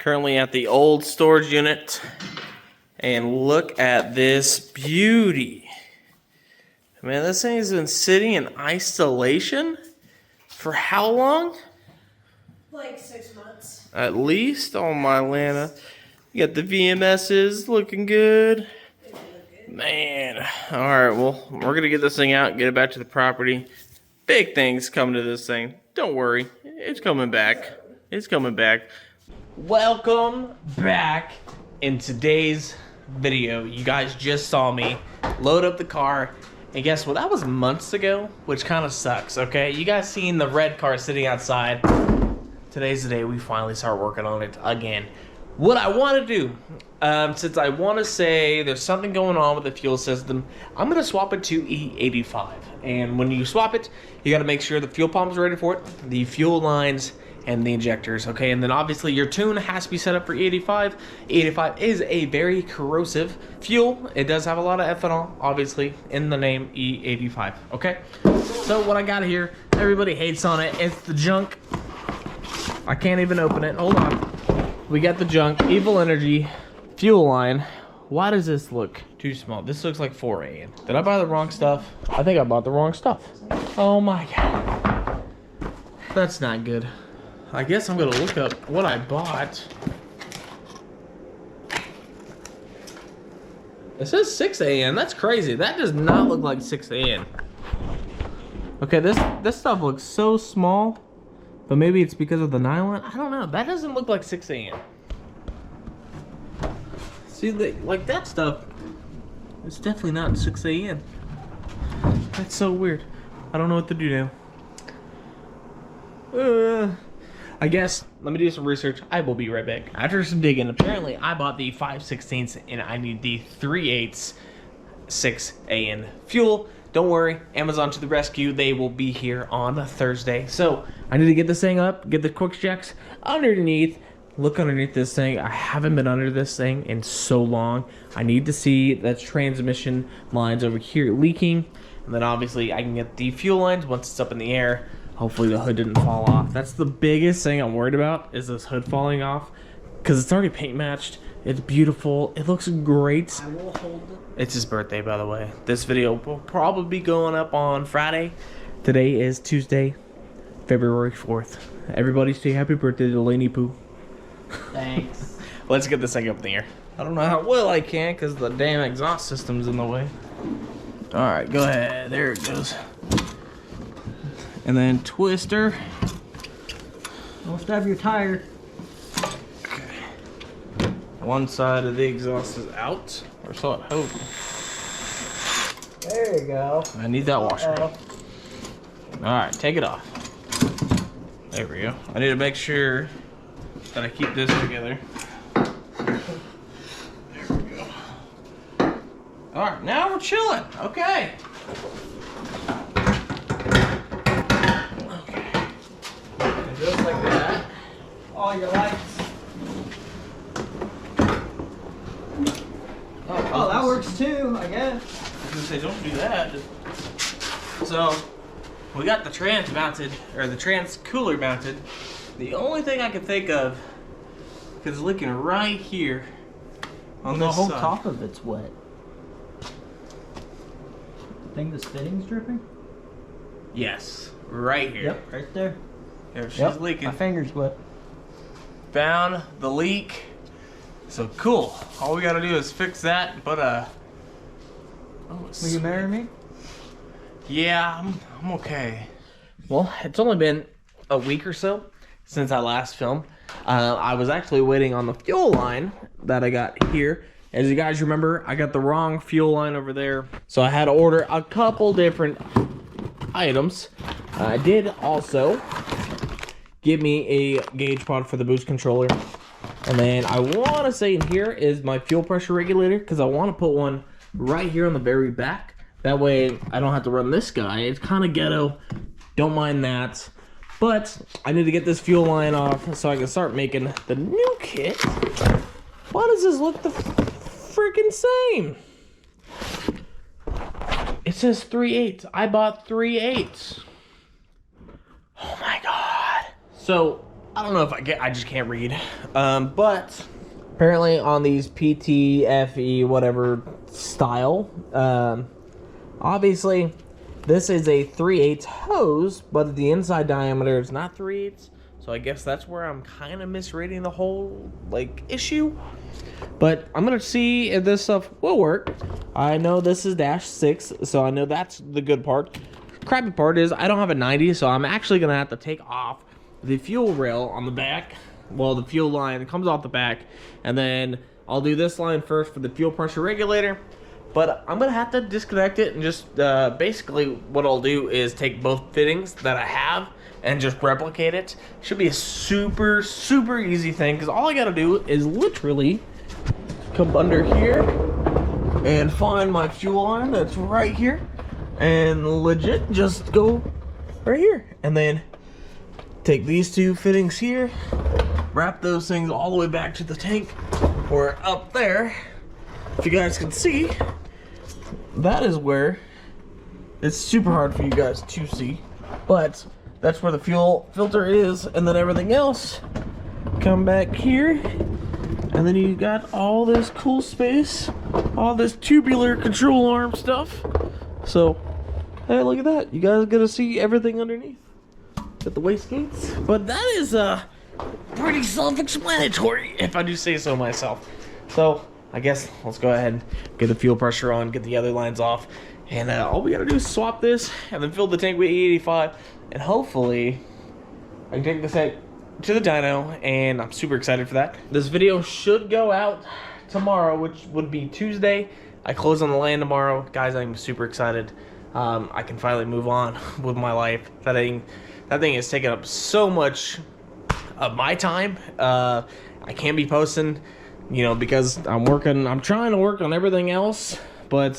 Currently at the old storage unit. And look at this beauty. Man, this thing has been sitting in isolation for how long? Like 6 months. At least. Oh my Lana. You got the VMSs looking good. Man. Alright, well, we're gonna get this thing out, get it back to the property. Big things coming to this thing. Don't worry. It's coming back. It's coming back. Welcome back. In today's video, you guys just saw me load up the car. And guess what? That was months ago, which kind of sucks, okay? You guys seen the red car sitting outside. Today's the day we finally start working on it again. What I want to do, since I want to say there's something going on with the fuel system, I'm going to swap it to E85. And when you swap it, you got to make sure the fuel pump's ready for it, the fuel lines, and the injectors, okay? And then obviously your tune has to be set up for E85. E85 is a very corrosive fuel. It does have a lot of ethanol, obviously, in the name E85, okay? So what I got here, everybody hates on it. It's the junk. I can't even open it. Hold on. We got the junk, Evil Energy fuel line. Why does this look too small? This looks like 4A. Did I buy the wrong stuff? I think I bought the wrong stuff. Oh my God. That's not good. I guess I'm gonna look up what I bought. It says 6AN. That's crazy. That does not look like 6AN. Okay, this stuff looks so small. But maybe it's because of the nylon. I don't know. That doesn't look like 6AN. See, like that stuff, it's definitely not 6AN. That's so weird. I don't know what to do now. I guess, let me do some research. I will be right back. After some digging, apparently I bought the 5/16 and I need the 3/8 6AN fuel. Don't worry, Amazon to the rescue. They will be here on Thursday. So I need to get this thing up, get the quick checks underneath. Look underneath this thing. I haven't been under this thing in so long. I need to see that transmission lines over here leaking. And then obviously I can get the fuel lines once it's up in the air. Hopefully the hood didn't fall off. That's the biggest thing I'm worried about, is this hood falling off. Because it's already paint matched. It's beautiful. It looks great. I will hold it. It's his birthday, by the way. This video will probably be going up on Friday. Today is Tuesday, February 4th. Everybody say happy birthday to Laney Poo. Thanks. Let's get this thing up in the air. I don't know how well I can because the damn exhaust system's in the way. Alright, go ahead. There it goes. And then twister. Don't stab your tire. One side of the exhaust is out, or so I hope. There you go. I need that washer. Alright, take it off. There we go. I need to make sure that I keep this together. There we go. Alright, now we're chilling. Okay. Okay. And just like that. All your lights. Oh, that works too, I guess. I was gonna say, don't do that. So, we got the trans mounted, or the trans cooler mounted. The only thing I can think of, because it's leaking right here on The this whole side. top of it's wet. Think this fitting's dripping? Yes, right here. Yep, right there. There, she's Yep, leaking. my finger's wet. Found the leak. So cool. All we gotta do is fix that, but oh, Will you marry me? yeah, I'm okay. Well, it's only been a week or so since I last filmed. I was actually waiting on the fuel line that I got here. As you guys remember, I got the wrong fuel line over there, so I had to order a couple different items. I did also get me a gauge pod for the boost controller. And then I want to say in here is my fuel pressure regulator, because I want to put one right here on the very back. That way I don't have to run this guy. It's kind of ghetto. Don't mind that. But I need to get this fuel line off so I can start making the new kit. Why does this look the freaking same? It says 3/8. I bought 3/8. Oh my God. So I don't know if I just can't read. But apparently on these PTFE whatever style, obviously this is a 3/8 hose, but the inside diameter is not 3/8. So I guess that's where I'm kind of misreading the whole like issue. But I'm gonna see if this stuff will work. I know this is -6, so I know that's the good part. Crappy part is I don't have a 90, so I'm actually gonna have to take off the fuel rail on the back. Well, the fuel line comes off the back, and then I'll do this line first for the fuel pressure regulator. But I'm gonna have to disconnect it and just basically what I'll do is take both fittings that I have and just replicate it. Should be a super easy thing, because all I gotta do is literally come under here and find my fuel line that's right here, and legit just go right here, and then take these two fittings here, wrap those things all the way back to the tank or up there. If you guys can see, that is where it's super hard for you guys to see, but that's where the fuel filter is, and then everything else come back here, and then you got all this cool space, all this tubular control arm stuff. So hey, look at that, you guys get to see everything underneath. Got the wastegates, but that is pretty self-explanatory, if I do say so myself. So I guess let's go ahead and get the fuel pressure on, get the other lines off, and all we gotta do is swap this and then fill the tank with E85, and hopefully I can take this tank to the dyno, and I'm super excited for that. This video should go out tomorrow, which would be Tuesday. I close on the land tomorrow. Guys, I'm super excited. I can finally move on with my life. That thing has taken up so much of my time. I can't be posting, you know, because I'm trying to work on everything else, but it's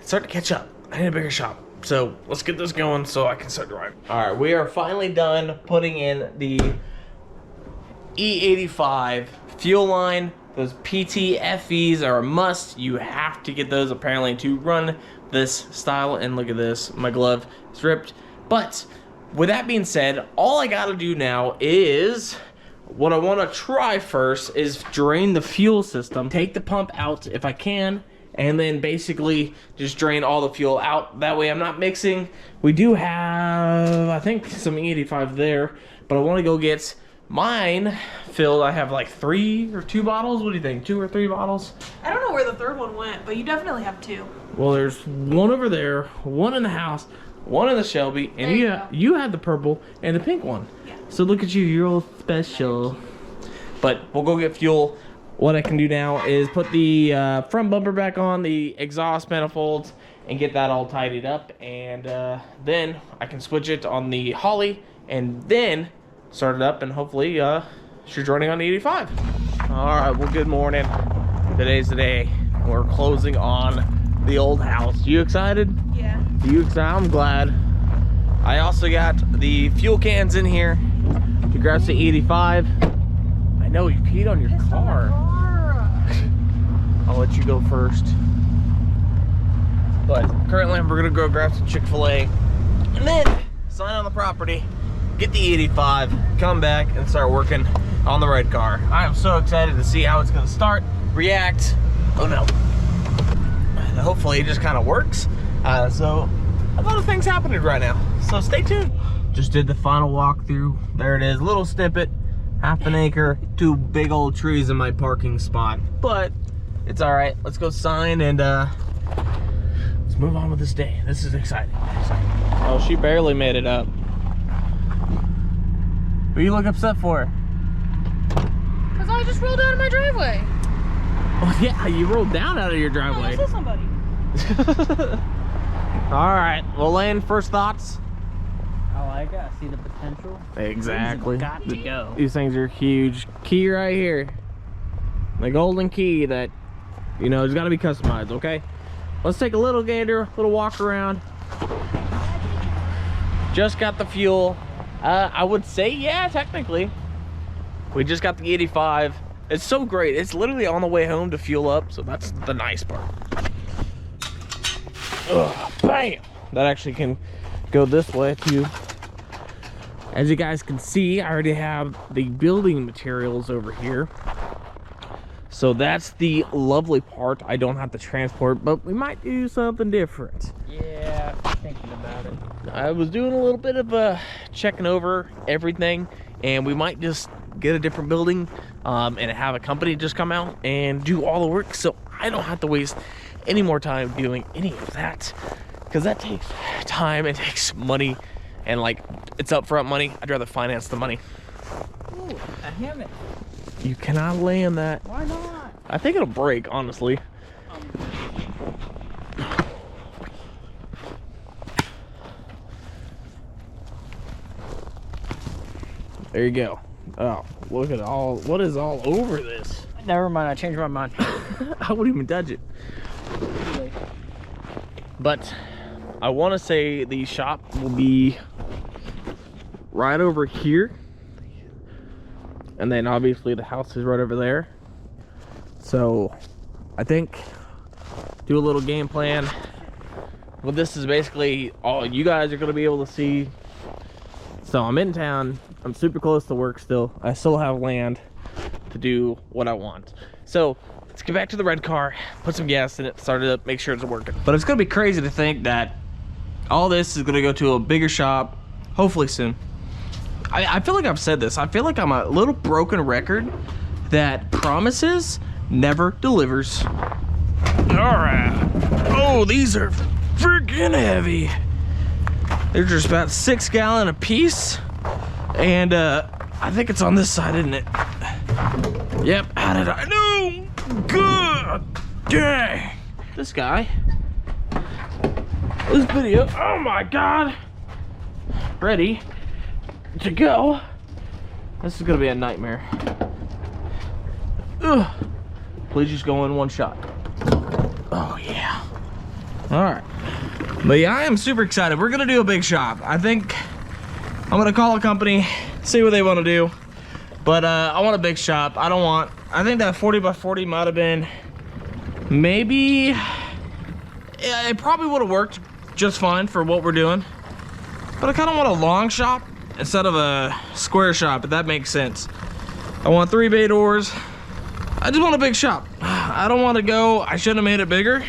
starting to catch up. I need a bigger shop. So let's get this going so I can start driving. All right, we are finally done putting in the E85 fuel line. Those PTFEs are a must. You have to get those apparently to run this style. And look at this, my glove is ripped. But with that being said, all I gotta do now is, what I wanna try first is drain the fuel system, take the pump out if I can, and then basically just drain all the fuel out. That way I'm not mixing. We do have, I think, some E85 there, but I wanna go get mine filled. I have like 3 or 2 bottles. What do you think? 2 or 3 bottles? I don't know where the third one went, but you definitely have 2. Well, there's one over there, one in the house, one in the Shelby, and you have the purple and the pink one. Yeah. So look at you, you're all special. But we'll go get fuel. What I can do now is put the front bumper back on, the exhaust manifolds, and get that all tidied up, and then I can switch it on the Holly, and then start it up, and hopefully she's running on the 85. All right, well, good morning. Today's the day. We're closing on the old house. You excited? Yeah. You excited? I'm glad. I also got the fuel cans in here to grab the 85. I know you peed on your car. I'll let you go first. But currently we're gonna go grab some Chick-fil-A and then sign on the property, get the 85, come back and start working on the red car. I am so excited to see how it's gonna start, react. Oh no. Hopefully it just kind of works. So a lot of things happening right now, so stay tuned. Just did the final walkthrough. There it is, little snippet, 1/2 acre, 2 big old trees in my parking spot, but it's all right. Let's go sign and let's move on with this day. This is exciting. Oh, she barely made it up. What you look upset for? Because I just rolled out of my driveway. Oh yeah, you rolled down out of your driveway. I saw somebody. All right, well, Lane, first thoughts? I like it. I see the potential. Exactly. Got to go. These things are huge. Key right here. The golden key that, you know, has got to be customized, okay? Let's take a little gander, little walk around. Just got the fuel. I would say, yeah, technically. We just got the 85. It's so great. It's literally on the way home to fuel up, so that's the nice part. Ugh, bam! That actually can go this way too. As you guys can see, I already have the building materials over here. So that's the lovely part. I don't have to transport, but we might do something different. Yeah, thinking about it. I was doing a little bit of checking over everything, and we might just get a different building and have a company just come out and do all the work, so I don't have to waste any more time doing any of that, because that takes time, it takes money, and like, it's upfront money. I'd rather finance the money. Ooh, a hammock. You cannot land that. Why not? I think it'll break, honestly. There you go. Oh, look at all, what is all over this? Never mind, I changed my mind. I wouldn't even touch it. But I want to say the shop will be right over here. And then obviously the house is right over there. So I think do a little game plan. Well, this is basically all you guys are going to be able to see. So I'm in town. I'm super close to work still. I still have land to do what I want. So let's get back to the red car, put some gas in it, start it up, make sure it's working. But it's going to be crazy to think that all this is going to go to a bigger shop, hopefully soon. I feel like I've said this. I feel like I'm a little broken record that promises never delivers. All right. Oh, these are freaking heavy. They're just about 6 gallon a piece. And I think it's on this side, isn't it? Yep. How did I know? Good. Dang. This guy. This video. Oh my God. Ready to go. This is gonna be a nightmare. Ugh. Please just go in one shot. Oh yeah. All right. But yeah, I am super excited. We're gonna do a big shop. I think I'm gonna call a company, see what they want to do. But I want a big shop. I think that 40 by 40 might have been maybe, yeah, it probably would have worked just fine for what we're doing. But I kind of want a long shop instead of a square shop, if that makes sense. I want 3 bay doors. I just want a big shop. I don't want to go, I should have made it bigger.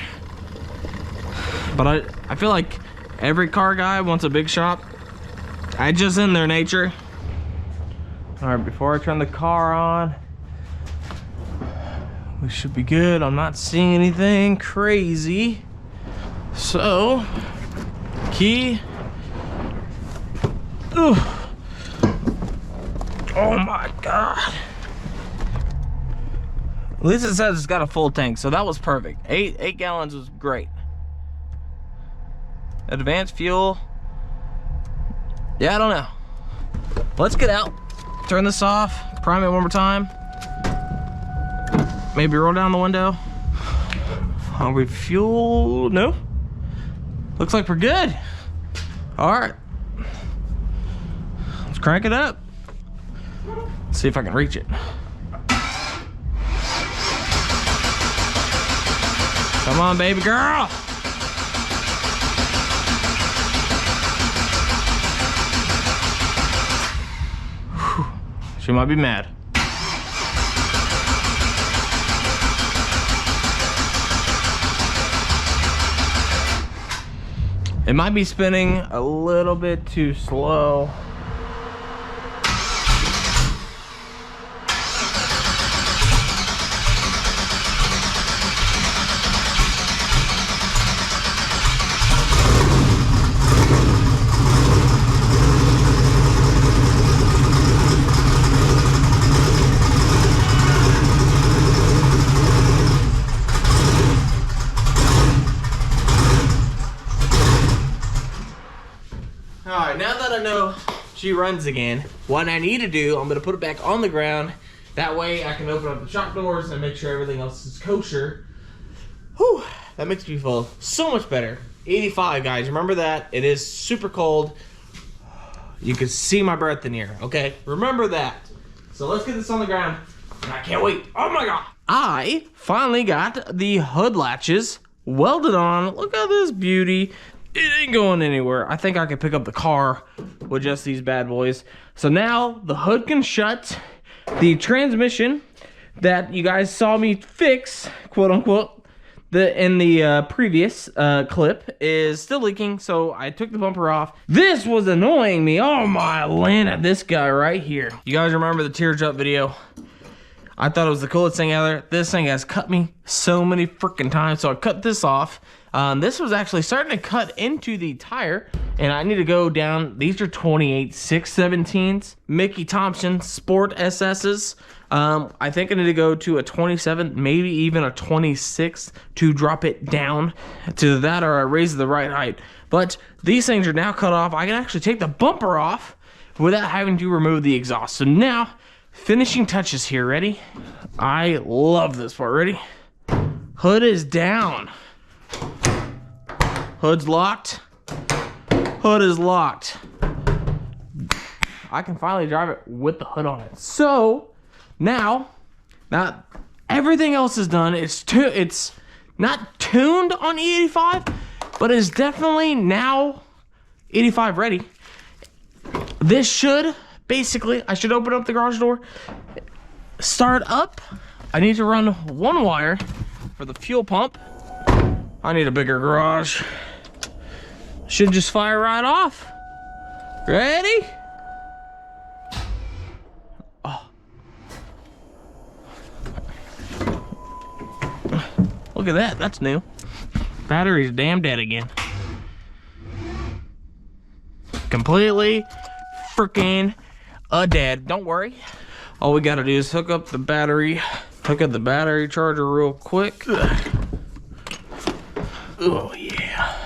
But I feel like every car guy wants a big shop. It's just in their nature. All right, before I turn the car on, we should be good. I'm not seeing anything crazy. So, key. Ugh. Oh my God. At least it says it's got a full tank, so that was perfect. 8 gallons was great. Advanced fuel. Yeah, I don't know. Let's get out. Turn this off. Prime it one more time. Maybe roll down the window. Are we fuel? No. Looks like we're good. All right. Let's crank it up. See if I can reach it. Come on, baby girl. Whew. She might be mad. It might be spinning a little bit too slow. Alright, now that I know she runs again, what I need to do, I'm going to put it back on the ground. That way I can open up the shop doors and make sure everything else is kosher. Whew, that makes me feel so much better. 85, guys, remember that. It is super cold. You can see my breath in here, okay? Remember that. So let's get this on the ground. I can't wait. Oh my God. I finally got the hood latches welded on. Look at this beauty. it ain't going anywhere. I think I can pick up the car with just these bad boys. So now the hood can shut. The transmission that you guys saw me fix, quote unquote, in the previous clip is still leaking, so I took the bumper off. This was annoying me. Oh my Lanta, this guy right here. You guys remember the teardrop video? I thought it was the coolest thing ever. This thing has cut me so many freaking times, so I cut this off. This was actually starting to cut into the tire, and I need to go down. These are 28 617s, Mickey Thompson Sport SS's. I think I need to go to a 27, maybe even a 26 to drop it down to that, or I raise the right height. But these things are now cut off. I can actually take the bumper off without having to remove the exhaust. So now, finishing touches here. Ready? I love this part. Ready? Hood is down. Hood's locked. Hood is locked. I can finally drive it with the hood on it. So now everything else is done. It's not tuned on E85, but it's definitely now 85 ready. This should basically, I should open up the garage door, start up. I need to run one wire for the fuel pump. I need a bigger garage. Should just fire right off. Ready? Oh. Look at that, that's new. Battery's damn dead again. Completely freaking dead. Don't worry. All we gotta do is hook up the battery charger real quick. Oh yeah.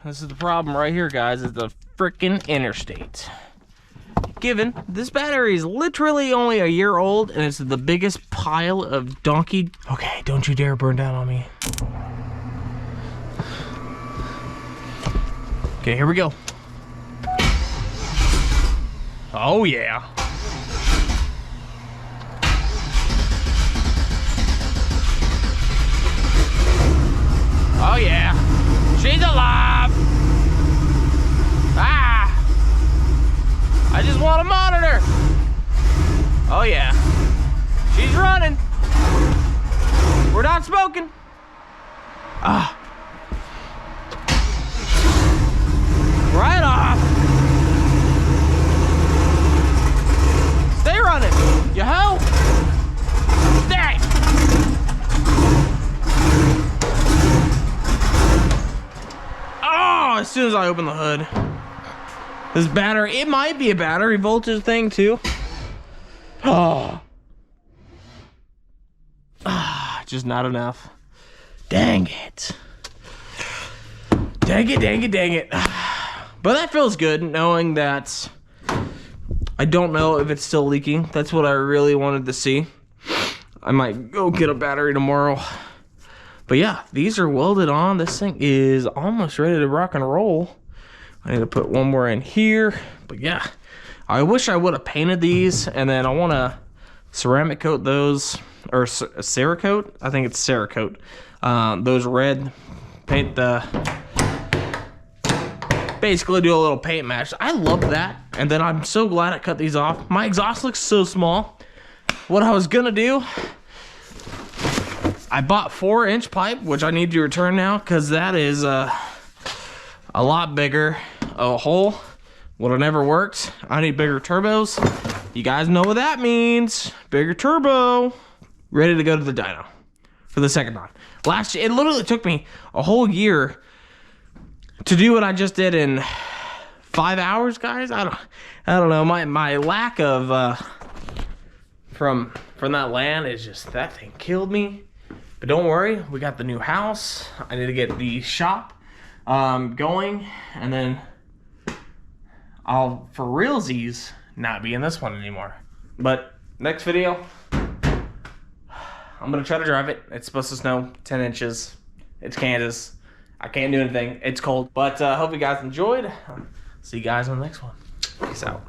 This is the problem right here, guys, is the freaking interstate. Given this battery is literally only a year old and it's the biggest pile of donkey. Okay, don't you dare burn down on me. Okay, here we go. Oh yeah. Oh yeah. She's alive. Ah. I just want to monitor. Oh yeah. She's running. We're not smoking. Ah. Right off. Stay running. You hoe. Stay. Oh, as soon as I open the hood. This battery, it might be a battery voltage thing too. Oh. Ah, just not enough. Dang it. Dang it, dang it, dang it. But that feels good knowing that I don't know if it's still leaking. That's what I really wanted to see. I might go get a battery tomorrow. But yeah, these are welded on. This thing is almost ready to rock and roll. I need to put one more in here. But yeah, I wish I would have painted these, and then I want to ceramic coat those, or Cerakote. I think it's Cerakote. Those red, paint the, basically do a little paint match. I love that. And then I'm so glad I cut these off. My exhaust looks so small. What I was gonna do, I bought 4-inch pipe, which I need to return now because that is a lot bigger. A hole would have never worked. I need bigger turbos. You guys know what that means. Bigger turbo. Ready to go to the dyno for the second time. Last year, it literally took me a whole year to do what I just did in 5 hours, guys. I don't know. My lack of from that land is just, that thing killed me. But don't worry, we got the new house. I need to get the shop going, and then I'll, for realsies, not be in this one anymore. But next video, I'm gonna try to drive it. It's supposed to snow 10 inches. It's Kansas. I can't do anything. It's cold. But hope you guys enjoyed. See you guys on the next one. Peace out.